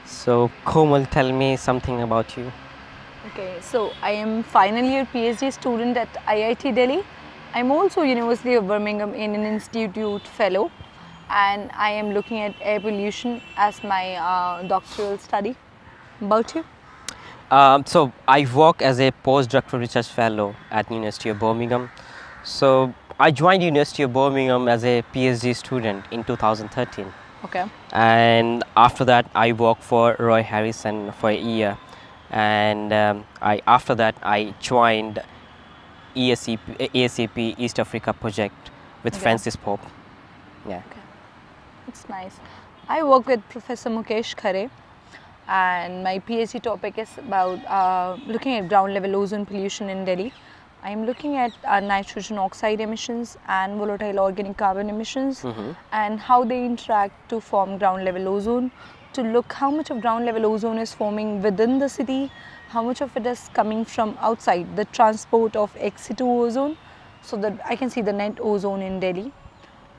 So Komal, tell me something about you. Okay, so I am final year PhD student at IIT Delhi. I'm also University of Birmingham in an institute fellow, and I am looking at air pollution as my doctoral study. About you? So I work as a postdoctoral research fellow at University of Birmingham. So I joined University of Birmingham as a PhD student in 2013, Okay. and after that I worked for Roy Harrison for a year, and after that I joined ASAP East Africa project with Okay. Francis Pope. Yeah. It's nice. I work with Professor Mukesh Khare, and my PhD topic is about looking at ground level ozone pollution in Delhi. I am looking at nitrogen oxide emissions and volatile organic carbon emissions and how they interact to form ground level ozone, to look how much of ground level ozone is forming within the city, how much of it is coming from outside, the transport of ex situ ozone, so that I can see the net ozone in Delhi.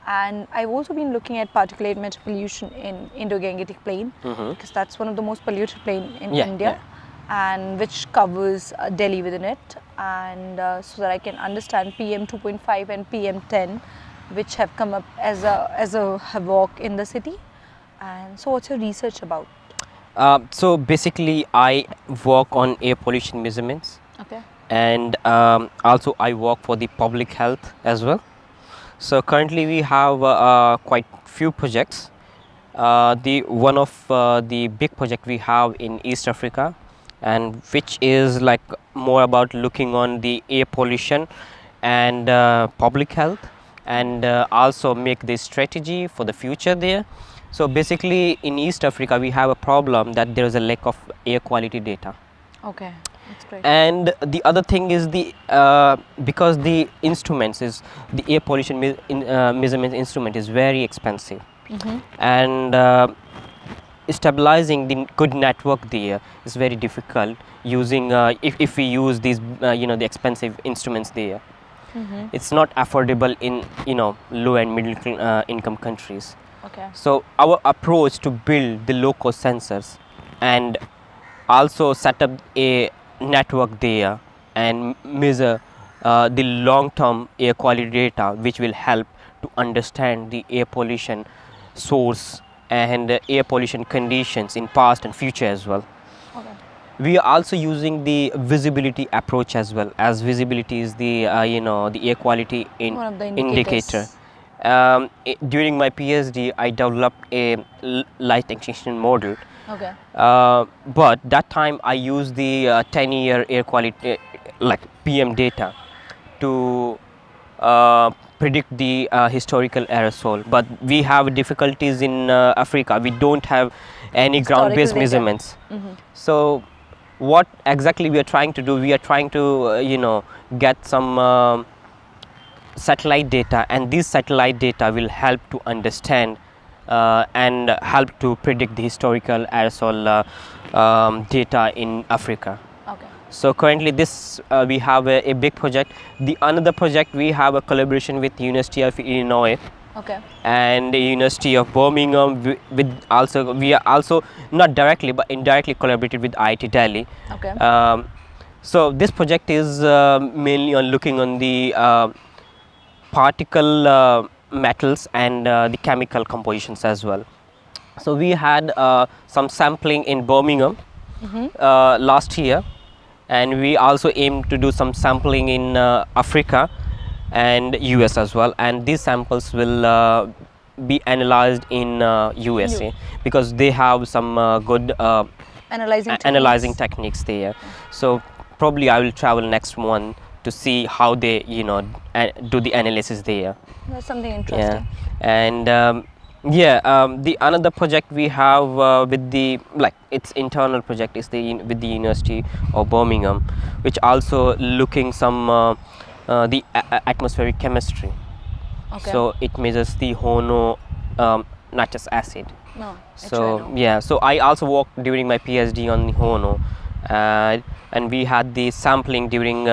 And I've also been looking at particulate matter pollution in Indo-Gangetic Plain, because that's one of the most polluted plain in India, and which covers Delhi within it, and so that I can understand PM 2.5 and PM 10, which have come up as a havoc in the city. And so, what's your research about? So basically, I work on air pollution measurements, Okay. and also I work for the public health as well. So currently we have quite few projects. The one of the big project we have in East Africa, and which is like more about looking on the air pollution and public health, and also make the strategy for the future there. So basically in East Africa we have a problem that there is a lack of air quality data. Okay. That's great. And the other thing is the because the instruments is the air pollution measurement instrument is very expensive, and stabilizing the good network there is very difficult using if we use these the expensive instruments there. It's not affordable in low and middle income countries. Okay. So our approach to build the low cost sensors and also set up a network there and measure the long term air quality data, which will help to understand the air pollution source and air pollution conditions in past and future as well. Okay. We are also using the visibility approach as well, as visibility is the the air quality One of the indicator. indicators. During my PhD I developed a light extinction model. Okay. But that time I used the 10-year air quality like PM data to predict the historical aerosol, but we have difficulties in Africa. We don't have any ground based Historical data. measurements. So what exactly we are trying to do, we are trying to get some satellite data, and this satellite data will help to understand and help to predict the historical aerosol data in Africa. Okay. So currently this we have a big project. The another project we have a collaboration with University of Illinois Okay. and the University of Birmingham. We are also not directly but indirectly collaborated with IIT Delhi. Okay. So this project is mainly on looking on the particle metals and the chemical compositions as well. So we had some sampling in Birmingham last year, and we also aim to do some sampling in Africa and US as well, and these samples will be analyzed in USA because they have some good Analyzing techniques there. So probably I will travel next month to see how they do the analysis there. That's something interesting. And the another project we have with the its internal project is with the University of Birmingham, which also looking some the atmospheric chemistry. Okay. So it measures the hono nitrous acid. No. So yeah, so I also worked during my PhD on the hono, and we had the sampling during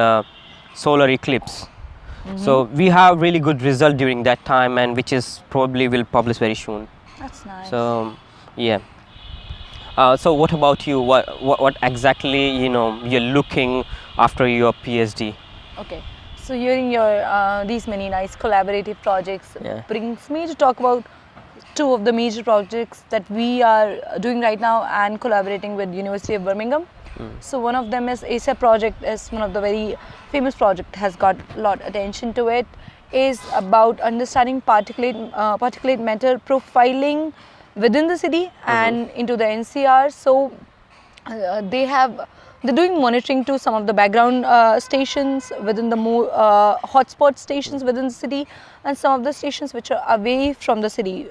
solar eclipse. So we have really good result during that time, and which is probably will publish very soon. That's nice. So yeah. So what about you? What exactly you're looking after your PhD? Okay, so hearing your these many nice collaborative projects Yeah. brings me to talk about two of the major projects that we are doing right now and collaborating with University of Birmingham. So one of them is ASAP project, is one of the very famous project, has got a lot attention to it, is about understanding particulate matter profiling within the city and into the NCR. So they're doing monitoring to some of the background stations within the more hotspot stations within the city, and some of the stations which are away from the city,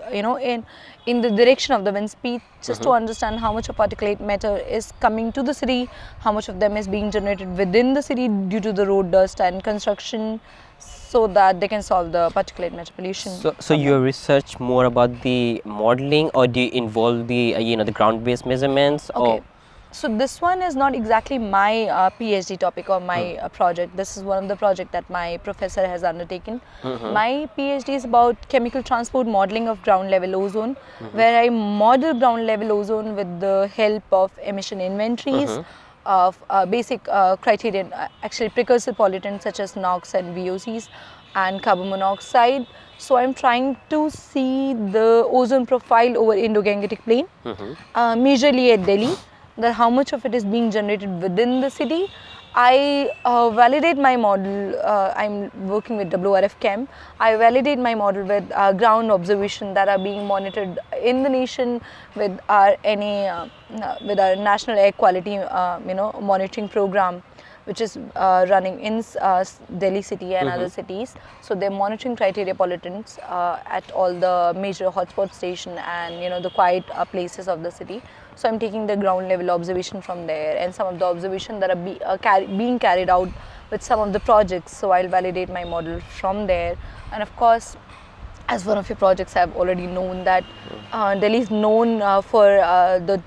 in the direction of the wind speed, just to understand how much of particulate matter is coming to the city, how much of them is being generated within the city due to the road dust and construction, so that they can solve the particulate matter pollution. So you research more about the modeling, or do you involve the the ground-based measurements? Okay. Or So this one is not exactly my PhD topic or my project. This is one of the project that my professor has undertaken. My PhD is about chemical transport modeling of ground level ozone, where I model ground level ozone with the help of emission inventories of basic criterion, actually precursor pollutants such as NOx and VOCs and carbon monoxide. So I'm trying to see the ozone profile over Indo-Gangetic plain, majorly at Delhi, that how much of it is being generated within the city. I validate my model. I'm working with WRF Chem. I validate my model with ground observation that are being monitored in the nation with our with our national air quality monitoring program, which is running in Delhi city and other cities. So they're monitoring criteria pollutants at all the major hotspot station and the quiet places of the city. So I'm taking the ground level observation from there, and some of the observation that are being carried out with some of the projects. So I'll validate my model from there, and of course, as one of your projects, I've already known that Delhi is known for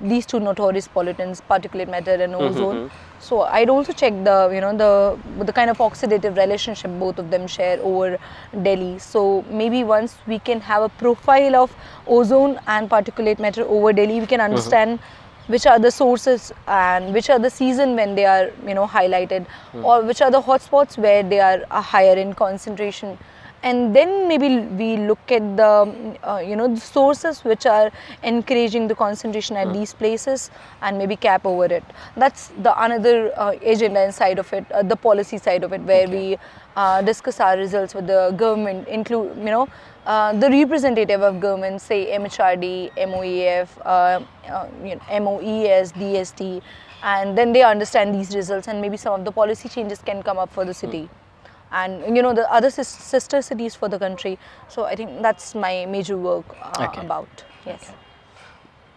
these two notorious pollutants, particulate matter and ozone. So I'd also check the kind of oxidative relationship both of them share over Delhi. So maybe once we can have a profile of ozone and particulate matter over Delhi, we can understand which are the sources and which are the season when they are highlighted, or which are the hotspots where they are higher in concentration. And then maybe we look at the the sources which are encouraging the concentration at these places, and maybe cap over it. That's the another agenda inside of it, the policy side of it, where we discuss our results with the government, include the representative of government, say MHRD, MOEF, MOES, DST, and then they understand these results, and maybe some of the policy changes can come up for the city. And the other sister cities for the country. So I think that's my major work about. Yes.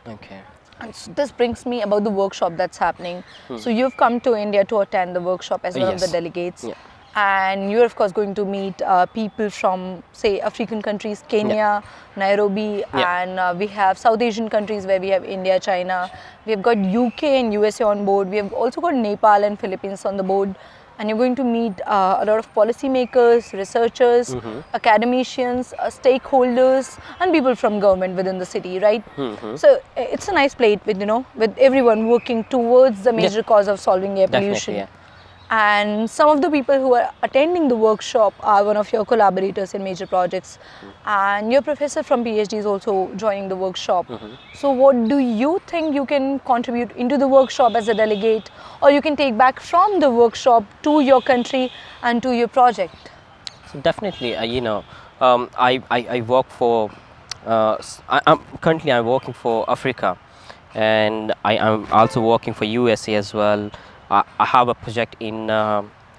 okay. And so this brings me about the workshop that's happening. So you've come to India to attend the workshop as one of the Yes. delegates. Yeah. And you're of course going to meet people from, say, African countries, Kenya, Nairobi, and we have South Asian countries where we have India, China. We've got UK and USA on board. We have also got Nepal and Philippines on the board. And you're going to meet a lot of policymakers, researchers, academicians, stakeholders, and people from government within the city, right? So it's a nice plate with everyone working towards the major cause of solving air pollution. Definitely, yeah. And some of the people who are attending the workshop are one of your collaborators in major projects, and your professor from PhD is also joining the workshop. So what do you think you can contribute into the workshop as a delegate, or you can take back from the workshop to your country and to your project? So definitely, I work for. I'm working for Africa, and I am also working for USA as well. I have a project in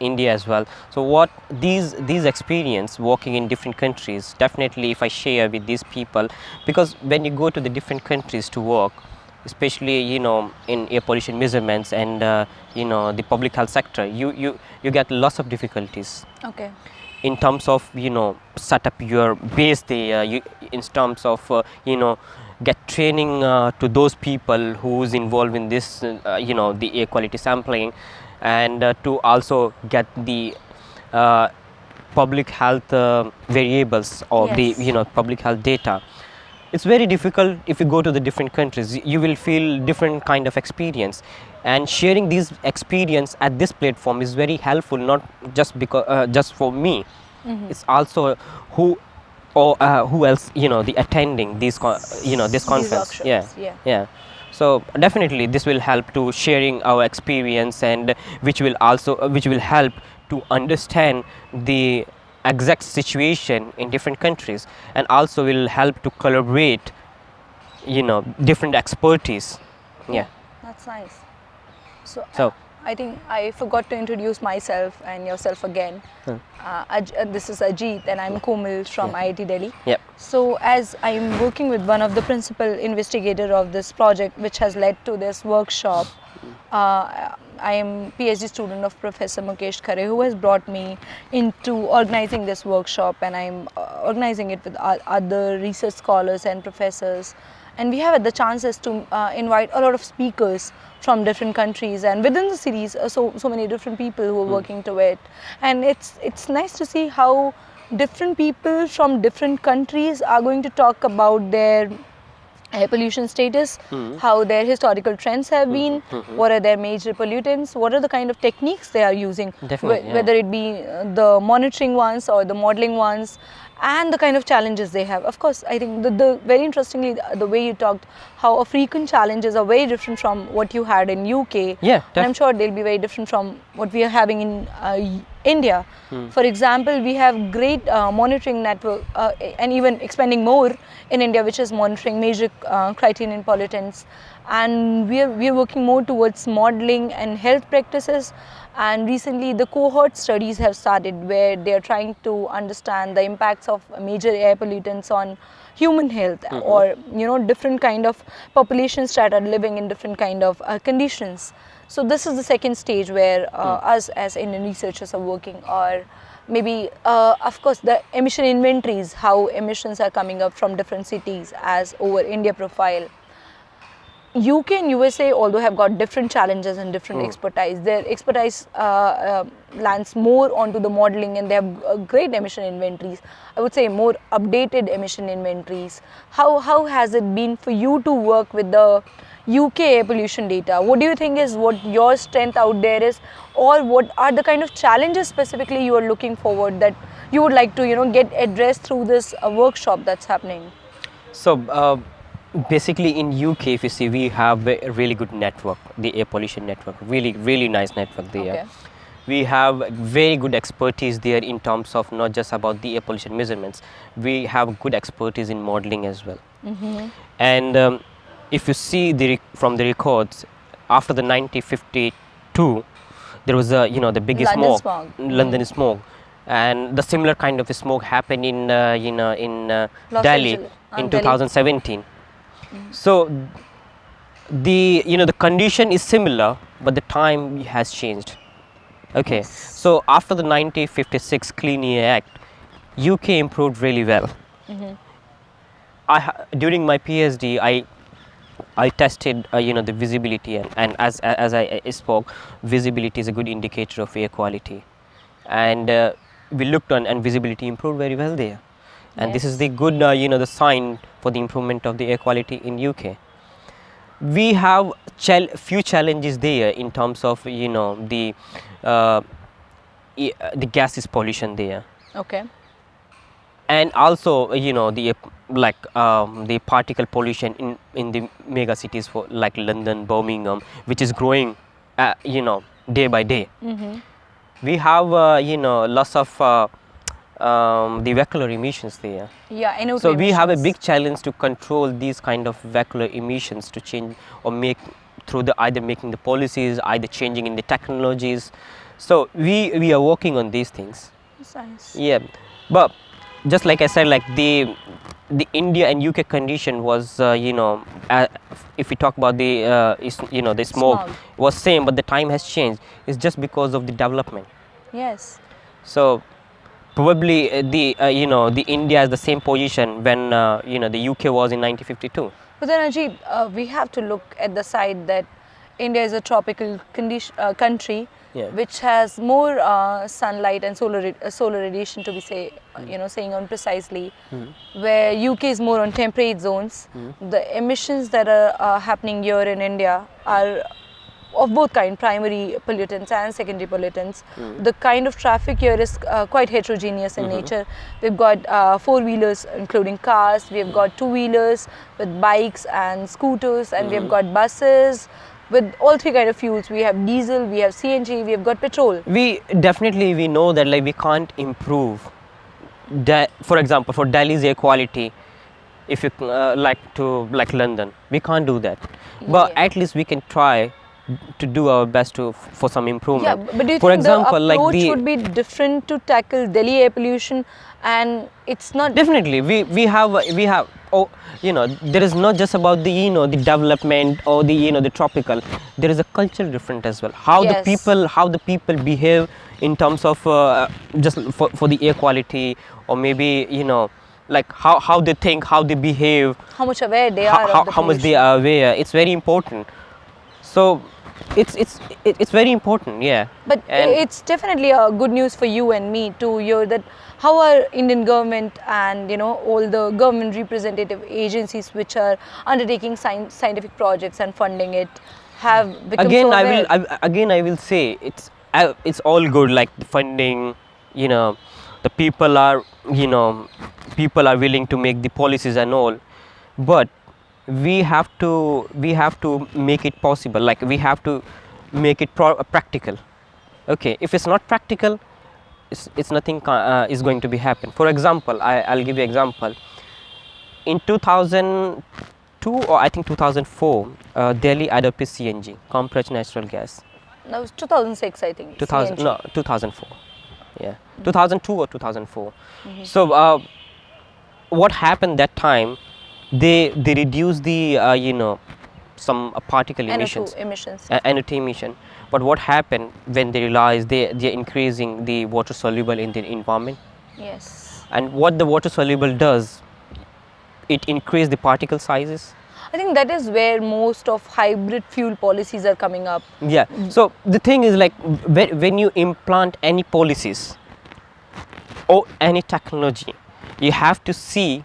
India as well. So what these experience working in different countries, definitely if I share with these people, because when you go to the different countries to work, especially in air pollution measurements and the public health sector, you get lots of difficulties. Okay. In terms of set up your base there, in terms of get training to those people who's involved in this the air quality sampling, and to also get the public health variables or the Yes. public health data. it's very difficult. If you go to the different countries, you will feel different kind of experience, and sharing these experience at this platform is very helpful, not just because just for me. It's also who or who else, the attending these this These conference. Yeah, workshops, yeah. yeah. So definitely this will help to sharing our experience, and which will also which will help to understand the exact situation in different countries, and also will help to collaborate, different expertise. Yeah. That's nice. So, So I think I forgot to introduce myself and yourself again. This is Ajit and I'm Komal from IIT Delhi. Yep. So as I'm working with one of the principal investigator of this project which has led to this workshop, I am PhD student of Professor Mukesh Khare, who has brought me into organizing this workshop, and I'm organizing it with other research scholars and professors. And we have had the chances to invite a lot of speakers from different countries, and within the series so many different people who are working to it. And it's nice to see how different people from different countries are going to talk about their air pollution status, how their historical trends have been, what are their major pollutants, what are the kind of techniques they are using, Definitely, yeah. whether it be the monitoring ones or the modeling ones, and the kind of challenges they have. Of course, I think the very interestingly, the way you talked, how African challenges are very different from what you had in UK. Yeah, And I'm sure they'll be very different from what we are having in India. For example, we have great monitoring network and even expanding more in India, which is monitoring major criterion pollutants. And we are working more towards modeling and health practices. And recently the cohort studies have started where they are trying to understand the impacts of major air pollutants on human health, or different kind of populations that are living in different kind of conditions. So this is the second stage where us as Indian researchers are working, or maybe of course the emission inventories, how emissions are coming up from different cities as over India profile. UK and USA, although have got different challenges and different expertise, their expertise lands more onto the modeling, and they have great emission inventories. I would say more updated emission inventories. How has it been for you to work with the UK air pollution data? What do you think is what your strength out there is, or what are the kind of challenges specifically you are looking forward that you would like to get addressed through this workshop that's happening? So basically in UK, if you see, we have a really good network, the air pollution network, really nice network there. Okay. We have very good expertise there in terms of not just about the air pollution measurements. We have good expertise in modeling as well. And if you see from the records, after the 1952, there was the biggest London smog, smog. London smog, and the similar kind of smog happened in Los Delhi Angeles, in Delhi. 2017. So the condition is similar, but the time has changed. Okay. So after the 1956 Clean Air Act, UK improved really well. During my PhD, I tested the visibility, and as I spoke, visibility is a good indicator of air quality, and we looked on, and visibility improved very well there. And this is the good the sign for the improvement of the air quality in UK. We have few challenges there in terms of the gases pollution there, Okay. and also the particle pollution in the mega cities for like London, Birmingham, which is growing day by day. We have lots of the vehicular emissions there. Yeah, I know. So we have a big challenge to control these kind of vehicular emissions, to change or make through either making the policies, either changing in the technologies. So we are working on these things. That's nice. Yeah, but just like I said, like the India and UK condition was if we talk about the smoke was same, but the time has changed. It's just because of the development. Yes. So probably the India is the same position when the UK was in 1952. But then Ajit, we have to look at the side that India is a tropical country, Yeah. which has more sunlight and solar radiation, to be saying on precisely, where UK is more on temperate zones. The emissions that are happening here in India are of both kind, primary pollutants and secondary pollutants. The kind of traffic here is quite heterogeneous in nature. We've got four-wheelers including cars, we've got two-wheelers with bikes and scooters, and we've got buses with all three kind of fuels. We have diesel, we have CNG, we have got petrol. We know that like we can't improve, for example, for Delhi's air quality, if you like London, we can't do that. But Yeah. at least we can try to do our best for some Yeah, improvement. but do you For think example, the like approach would be different to tackle Delhi air pollution? And it's not definitely we have oh, there is not just about the the development or the the tropical. There is a cultural difference as well. How Yes. the people behave in terms of just for the air quality, or maybe like how they think, how they behave, how much aware they are of the how much they pollution. are aware. It's very important. So it's very important, yeah. But And it's definitely a good news for you and me to hear that how our Indian government and all the government representative agencies which are undertaking scientific projects and funding it have become again so aware. I will say it's all good, like the funding, the people are people are willing to make the policies and all, but we have to make it possible, like we have to make it practical. Okay, if it's not practical, it's nothing is going to be happen. For example, I'll give you example. In 2002 or I think 2004, Delhi adopted CNG, compressed natural gas. That was 2006, I think. 2000 CNG. no 2004, yeah. 2002 or 2004. So what happened that time, they reduced the some particle emissions, NO2 emissions. NO2 emission. But what happened when they realized they're increasing the water soluble in the environment, Yes. and what the water soluble does, it increase the particle sizes. I think that is where most of hybrid fuel policies are coming up. Yeah. So the thing is, like when you implant any policies or any technology, you have to see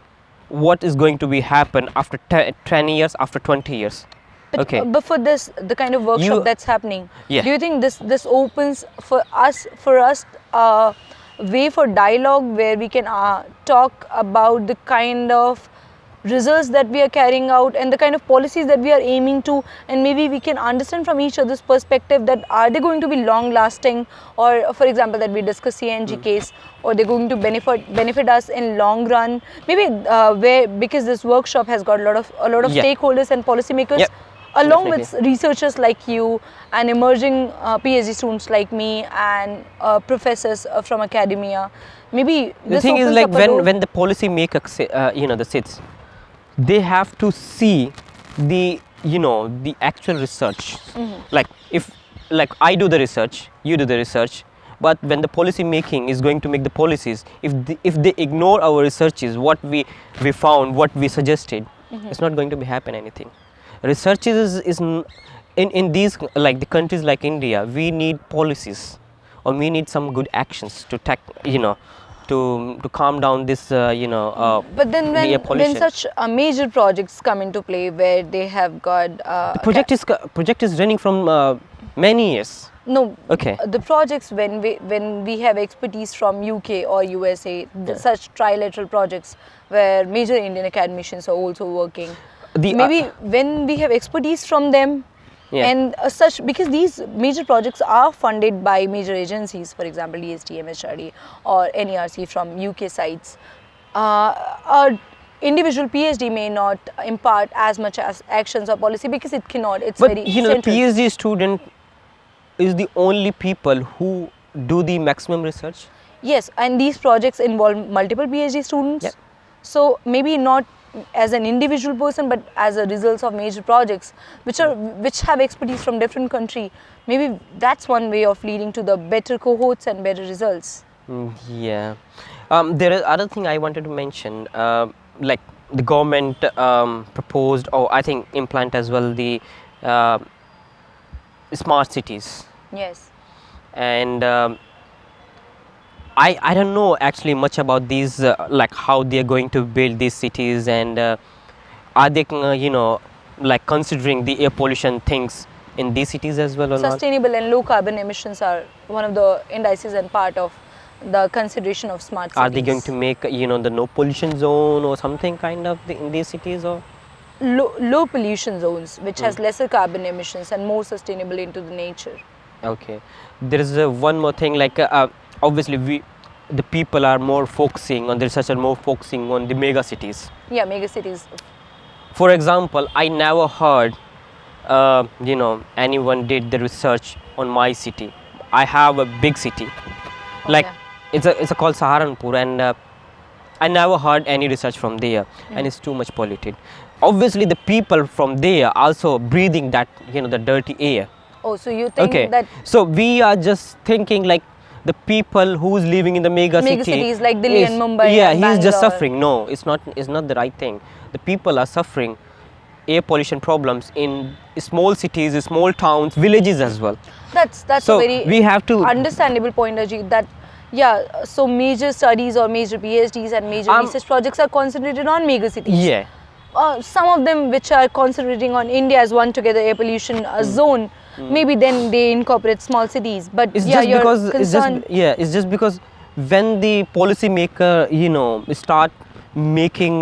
what is going to be happen after 10 years, after 20 years. But, Okay. but for this, the kind of workshop You- that's happening, Yeah. do you think this opens for us way for dialogue where we can talk about the kind of results that we are carrying out and the kind of policies that we are aiming to, and maybe we can understand from each other's perspective that are they going to be long lasting, or for example that we discuss CNG case, or they're going to benefit us in long run, maybe where, because this workshop has got a lot of Yeah. stakeholders and policymakers, Yep. along with Definitely. researchers like you and emerging PhD students like me and professors from academia. Maybe The this thing is, opens like up a door. when the policy maker the sits, they have to see the the actual research. Like if I do the research, you do the research, but when the policy making is going to make the policies, if they ignore our researches, what we found, what we suggested, it's not going to be happen anything. Researches is in these, like the countries like India, we need policies, or we need some good actions to to calm down this But then the air when pollution. such major projects come into play where they have got The project is running from many years. no, Okay. the projects when we have expertise from UK or USA, such trilateral projects where major Indian academicians are also working. Maybe when we have expertise from them, Yeah. and such, because these major projects are funded by major agencies, for example DST, MHRD or NERC from UK sites, a individual PhD may not impart as much as actions or policy because it cannot, it's But very the central. PhD student is the only people who do the maximum research. Yes, and these projects involve multiple PhD students. Yep. So maybe not as an individual person, but as a result of major projects which have expertise from different country. Maybe that's one way of leading to the better cohorts and better results. Yeah. There is other thing I wanted to mention. Like the government proposed, or I think implant as well, the smart cities. Yes. and I don't know actually much about these like how they are going to build these cities, and are they like considering the air pollution things in these cities as well or not? Sustainable and low carbon emissions are one of the indices and part of the consideration of smart cities. Are they going to make the no pollution zone or something kind of in these cities, or low pollution zones which has lesser carbon emissions and more sustainable into the nature? okay? There is one more thing, like obviously the people are more focusing on the research, are more focusing on the mega cities. Yeah, mega cities. For example, I never heard anyone did the research on my city. I have a big city, like Okay. it's a called Saharanpur, and I never heard any research from there, and it's too much polluted. Obviously, the people from there also breathing that the dirty air. Oh, so you think Okay, that so we are just thinking like the people who's living in the mega city cities like Delhi and Mumbai yeah, and he's just Bangalore. suffering. No, it's not the right thing. The people are suffering air pollution problems in small cities, small towns, villages as well. That's So a very we have to understandable point, Ajit, that yeah, so major studies or major PhDs and major research projects are concentrated on mega cities. yeah. Some of them which are concentrating on India as one together air pollution zone, maybe then they incorporate small cities. But It's yeah, just your because concern, it's just because when the policy maker start making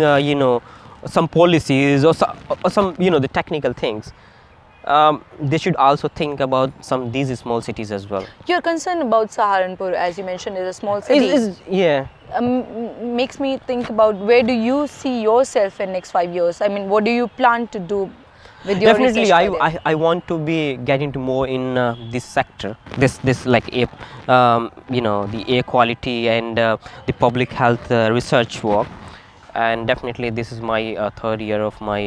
some policies or some the technical things, they should also think about some these small cities as well. your concern about Saharanpur, as you mentioned, is a small city. Yeah. Makes me think about where do you see yourself in next 5 years? I mean, what do you plan to do with your Definitely, research career? I want to be get into more in this sector, this like air, the air quality and the public health research work, and definitely this is my third year of my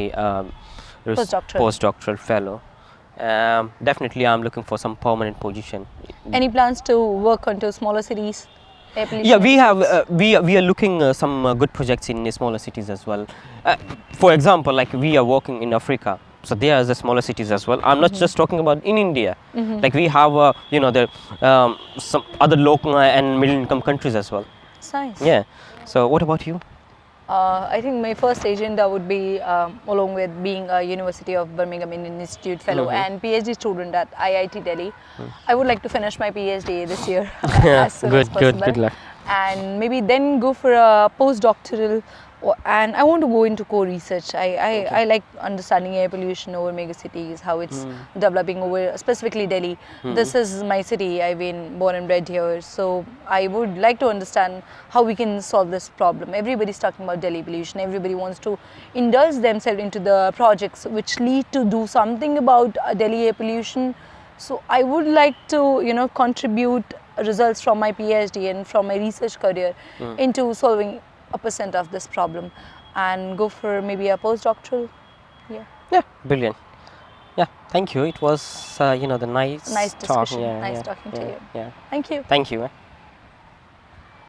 postdoctoral fellow. Definitely, I'm looking for some permanent position. Any plans to work onto smaller cities? Air pollution Yeah, we have episodes? we are looking some good projects in smaller cities as well. For example, like we are working in Africa, so there are the smaller cities as well. I'm not just talking about in India. Like we have the some other local and middle income countries as well. It's nice. Yeah. So what about you? I think my first agenda would be, along with being a University of Birmingham Indian Institute fellow and PhD student at IIT Delhi, I would like to finish my PhD this year as soon as possible. Good luck. And maybe then go for a postdoctoral, and I want to go into core research. I like understanding air pollution over mega cities, how it's developing over specifically Delhi. This is my city. I've been born and bred here, so I would like to understand how we can solve this problem. Everybody's talking about Delhi pollution. Everybody wants to indulge themselves into the projects which lead to do something about Delhi air pollution. So I would like to contribute results from my PhD and from my research career into solving a percent of this problem, and go for maybe a postdoctoral. Yeah, brilliant. Yeah, thank you. It was the nice Nice talk. discussion. Yeah, Nice yeah, talking to yeah, you. Yeah. Thank you. Thank you.